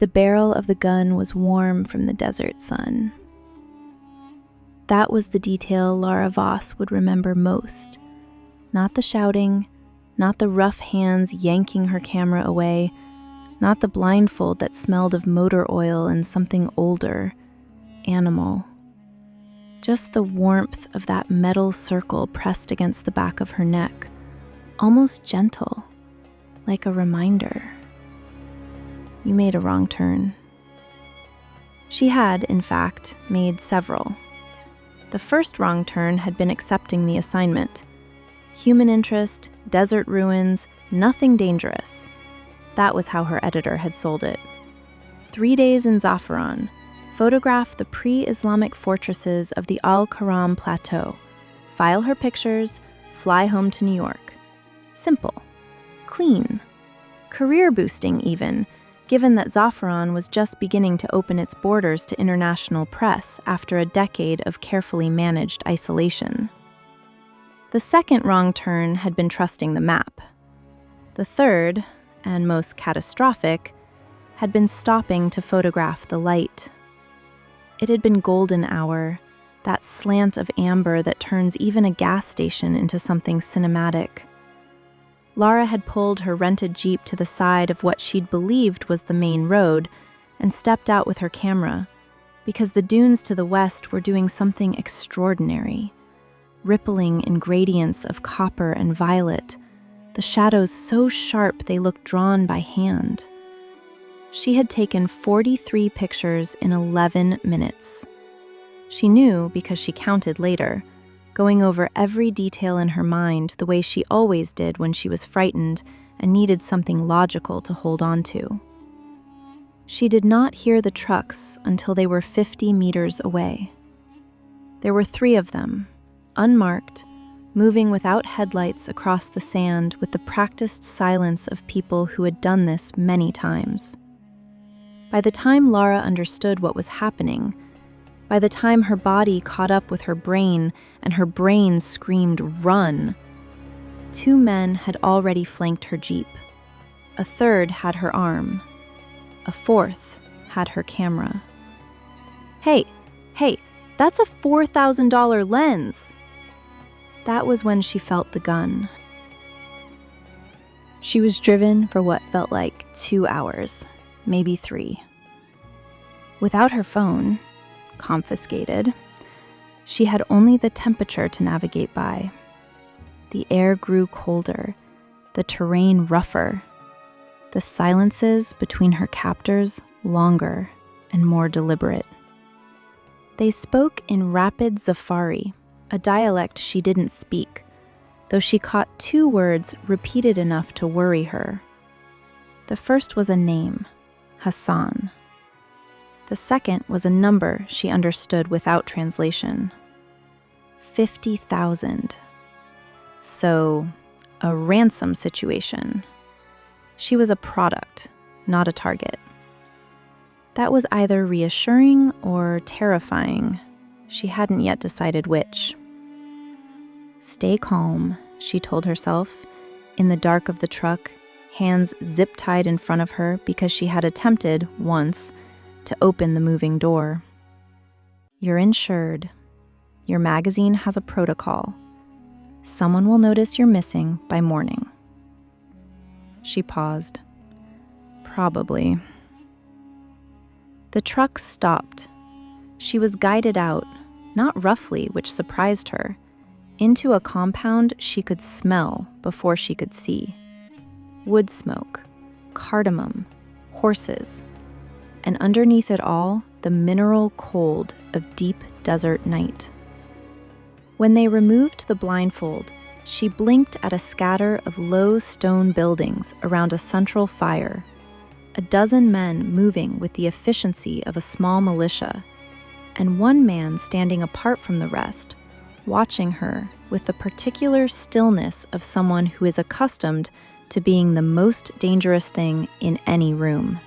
The barrel of the gun was warm from the desert sun. That was the detail Lara Voss would remember most. Not the shouting, not the rough hands yanking her camera away, not the blindfold that smelled of motor oil and something older, animal. Just the warmth of that metal circle pressed against the back of her neck, almost gentle, like a reminder. You made a wrong turn. She had, in fact, made several. The first wrong turn had been accepting the assignment. Human interest, desert ruins, nothing dangerous. That was how her editor had sold it. 3 days in Zafaran, photograph the pre-Islamic fortresses of the Al-Karam Plateau, file her pictures, fly home to New York. Simple. Clean. Career boosting even, given that Zafaran was just beginning to open its borders to international press after a decade of carefully managed isolation. The second wrong turn had been trusting the map. The third, and most catastrophic, had been stopping to photograph the light. It had been golden hour, that slant of amber that turns even a gas station into something cinematic. Lara had pulled her rented Jeep to the side of what she'd believed was the main road and stepped out with her camera, because the dunes to the west were doing something extraordinary, rippling in gradients of copper and violet, the shadows so sharp they looked drawn by hand. She had taken 43 pictures in 11 minutes. She knew because she counted later, going over every detail in her mind the way she always did when she was frightened and needed something logical to hold on to. She did not hear the trucks until they were 50 meters away. There were 3 of them, unmarked, moving without headlights across the sand with the practiced silence of people who had done this many times. By the time Lara understood what was happening, by the time her body caught up with her brain and her brain screamed, "Run!" 2 men had already flanked her Jeep. A third had her arm. A fourth had her camera. Hey, that's a $4,000 lens! That was when she felt the gun. She was driven for what felt like 2 hours, maybe 3. Without her phone, confiscated, she had only the temperature to navigate by. The air grew colder, the terrain rougher, the silences between her captors longer and more deliberate. They spoke in rapid Zafari, a dialect she didn't speak, though she caught 2 words repeated enough to worry her. The first was a name, Hassan. The second was a number she understood without translation. 50,000. So, a ransom situation. She was a product, not a target. That was either reassuring or terrifying. She hadn't yet decided which. Stay calm, she told herself, in the dark of the truck, hands zip-tied in front of her because she had attempted, once, to open the moving door. You're insured. Your magazine has a protocol. Someone will notice you're missing by morning. She paused. Probably. The truck stopped. She was guided out, not roughly, which surprised her, into a compound she could smell before she could see. Wood smoke, cardamom, horses, and underneath it all, the mineral cold of deep desert night. When they removed the blindfold, she blinked at a scatter of low stone buildings around a central fire, a dozen men moving with the efficiency of a small militia, and one man standing apart from the rest, watching her with the particular stillness of someone who is accustomed to being the most dangerous thing in any room.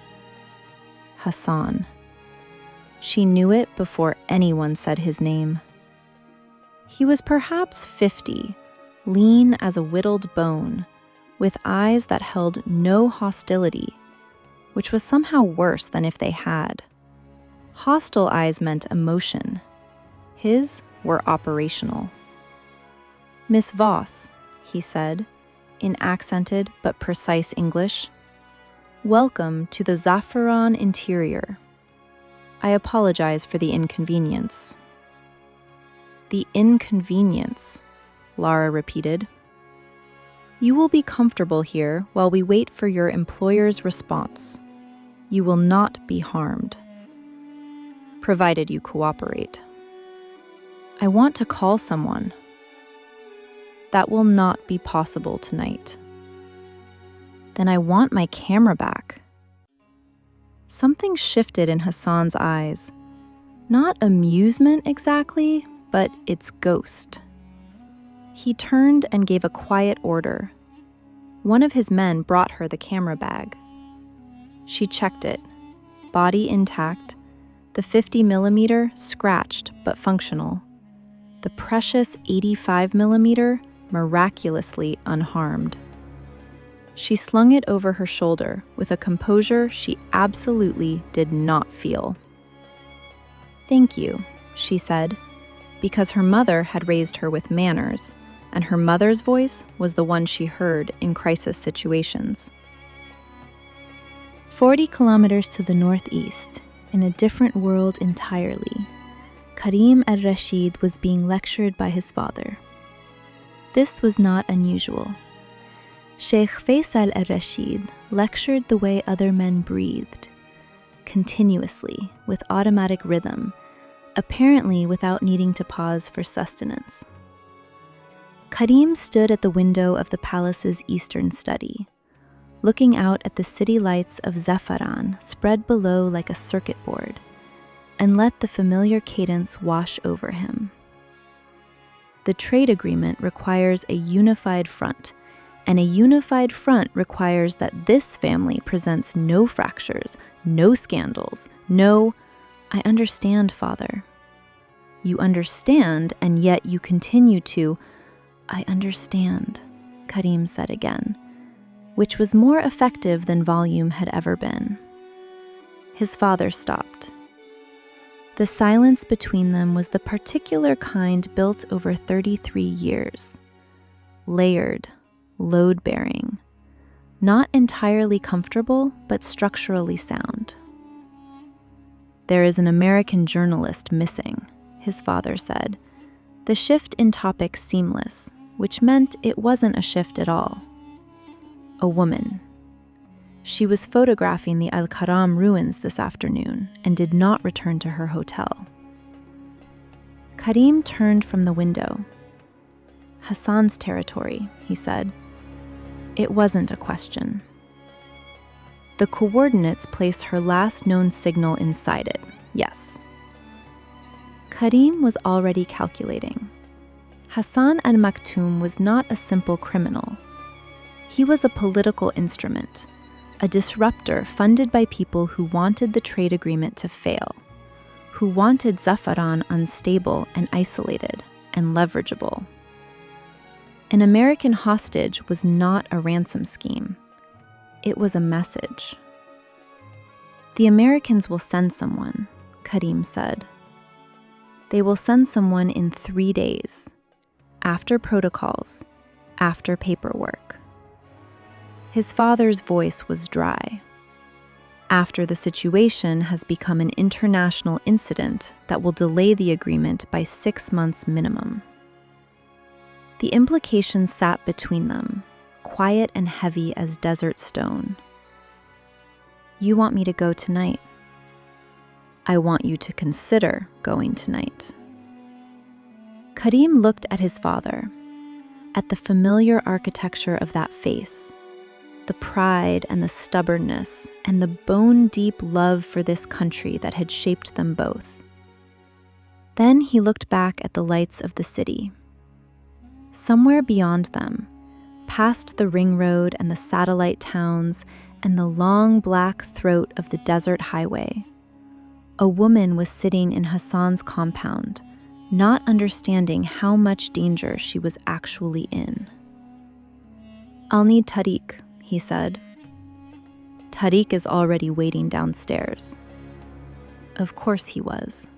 Hassan. She knew it before anyone said his name. He was perhaps 50, lean as a whittled bone, with eyes that held no hostility, which was somehow worse than if they had. Hostile eyes meant emotion. His were operational. "Miss Voss," he said, in accented but precise English, "welcome to the Zafaran interior. I apologize for the inconvenience." "The inconvenience," Lara repeated. "You will be comfortable here while we wait for your employer's response. You will not be harmed, provided you cooperate." "I want to call someone." "That will not be possible tonight." "Then I want my camera back." Something shifted in Hassan's eyes. Not amusement exactly, but its ghost. He turned and gave a quiet order. One of his men brought her the camera bag. She checked it, body intact, the 50mm scratched but functional, the precious 85mm miraculously unharmed. She slung it over her shoulder with a composure she absolutely did not feel. "Thank you," she said, because her mother had raised her with manners, and her mother's voice was the one she heard in crisis situations. 40 kilometers to the northeast, in a different world entirely, Karim Al Rashid was being lectured by his father. This was not unusual. Sheikh Faisal Al Rashid lectured the way other men breathed, continuously, with automatic rhythm, apparently without needing to pause for sustenance. Karim stood at the window of the palace's eastern study, looking out at the city lights of Zafaran spread below like a circuit board, and let the familiar cadence wash over him. The trade agreement requires a unified front, and a unified front requires that this family presents no fractures, no scandals, no, "I understand, Father." "You understand, and yet you continue to..." "I understand," Karim said again, which was more effective than volume had ever been. His father stopped. The silence between them was the particular kind built over 33 years. Layered, load-bearing, not entirely comfortable, but structurally sound. "There is an American journalist missing," his father said, the shift in topic seamless, which meant it wasn't a shift at all. "A woman. She was photographing the Al-Karam ruins this afternoon and did not return to her hotel." Karim turned from the window. "Hassan's territory," he said. It wasn't a question. The coordinates placed her last known signal inside it, yes. Karim was already calculating. Hassan al-Maktoum was not a simple criminal. He was a political instrument, a disruptor funded by people who wanted the trade agreement to fail, who wanted Zafaran unstable and isolated and leverageable. An American hostage was not a ransom scheme. It was a message. "The Americans will send someone," Karim said. "They will send someone in 3 days, after protocols, after paperwork." His father's voice was dry. "After the situation has become an international incident that will delay the agreement by 6 months minimum." The implications sat between them, quiet and heavy as desert stone. "You want me to go tonight?" "I want you to consider going tonight." Karim looked at his father, at the familiar architecture of that face, the pride and the stubbornness and the bone-deep love for this country that had shaped them both. Then he looked back at the lights of the city. Somewhere beyond them, past the ring road and the satellite towns and the long black throat of the desert highway, a woman was sitting in Hassan's compound, not understanding how much danger she was actually in. "I'll need Tariq," he said. Tariq is already waiting downstairs. Of course he was.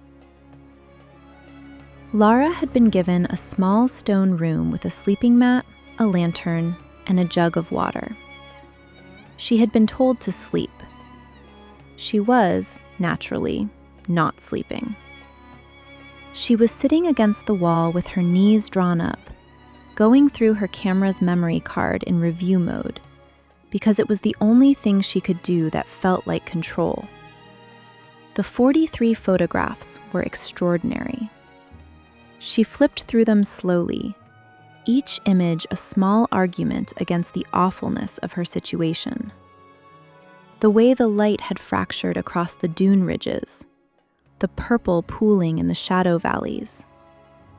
Lara had been given a small stone room with a sleeping mat, a lantern, and a jug of water. She had been told to sleep. She was, naturally, not sleeping. She was sitting against the wall with her knees drawn up, going through her camera's memory card in review mode, because it was the only thing she could do that felt like control. The 43 photographs were extraordinary. She flipped through them slowly, each image a small argument against the awfulness of her situation. The way the light had fractured across the dune ridges, the purple pooling in the shadow valleys,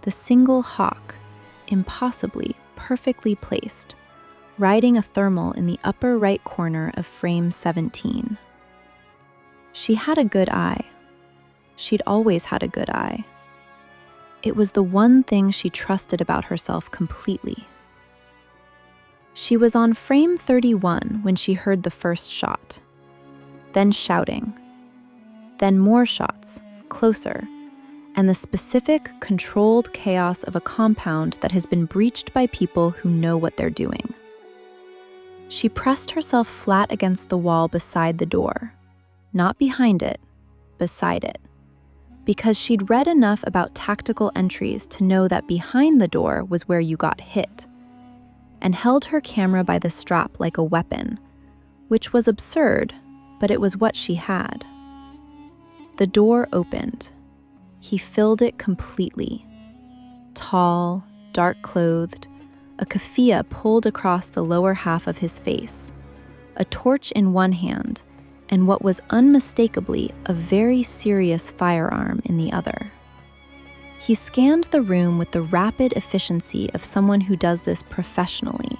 the single hawk, impossibly perfectly placed, riding a thermal in the upper right corner of frame 17. She had a good eye. She'd always had a good eye. It was the one thing she trusted about herself completely. She was on frame 31 when she heard the first shot, then shouting, then more shots, closer, and the specific, controlled chaos of a compound that has been breached by people who know what they're doing. She pressed herself flat against the wall beside the door, not behind it, beside it, because she'd read enough about tactical entries to know that behind the door was where you got hit, and held her camera by the strap like a weapon, which was absurd, but it was what she had. The door opened. He filled it completely. Tall, dark-clothed, a keffiyeh pulled across the lower half of his face, a torch in one hand, and what was unmistakably a very serious firearm in the other. He scanned the room with the rapid efficiency of someone who does this professionally,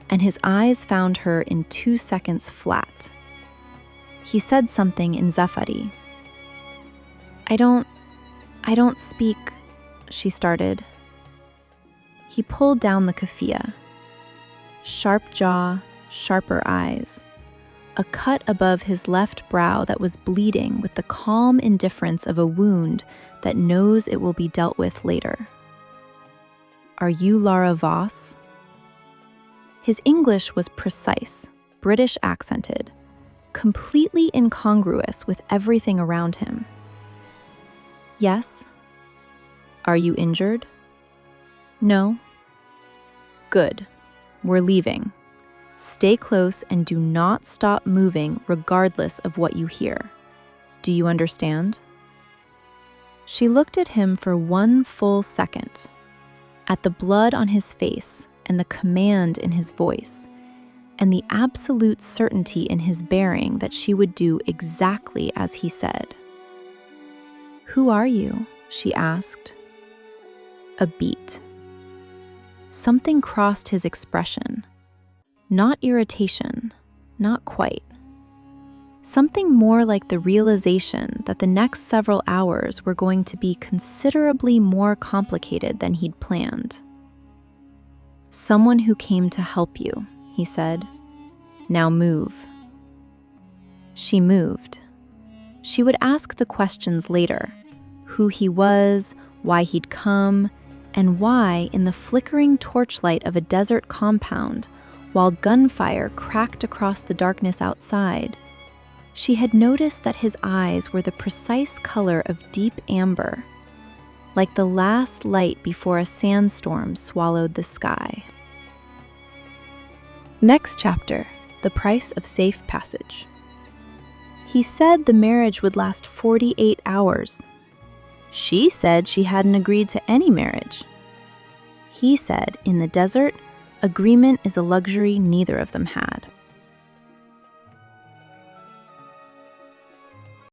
and his eyes found her in 2 seconds flat. He said something in Zafari. I don't speak, she started. He pulled down the keffiyeh. Sharp jaw, sharper eyes. A cut above his left brow that was bleeding with the calm indifference of a wound that knows it will be dealt with later. Are you Lara Voss? His English was precise, British accented, completely incongruous with everything around him. Yes. Are you injured? No. Good. We're leaving. Stay close and do not stop moving regardless of what you hear. Do you understand? She looked at him for 1 full second, at the blood on his face and the command in his voice, and the absolute certainty in his bearing that she would do exactly as he said. Who are you? She asked. A beat. Something crossed his expression. Not irritation, not quite. Something more like the realization that the next several hours were going to be considerably more complicated than he'd planned. Someone who came to help you, he said. Now move. She moved. She would ask the questions later. Who he was, why he'd come, and why, in the flickering torchlight of a desert compound, while gunfire cracked across the darkness outside, she had noticed that his eyes were the precise color of deep amber, like the last light before a sandstorm swallowed the sky. Next chapter, the price of safe passage. He said the marriage would last 48 hours. She said she hadn't agreed to any marriage. He said, in the desert, agreement is a luxury neither of them had.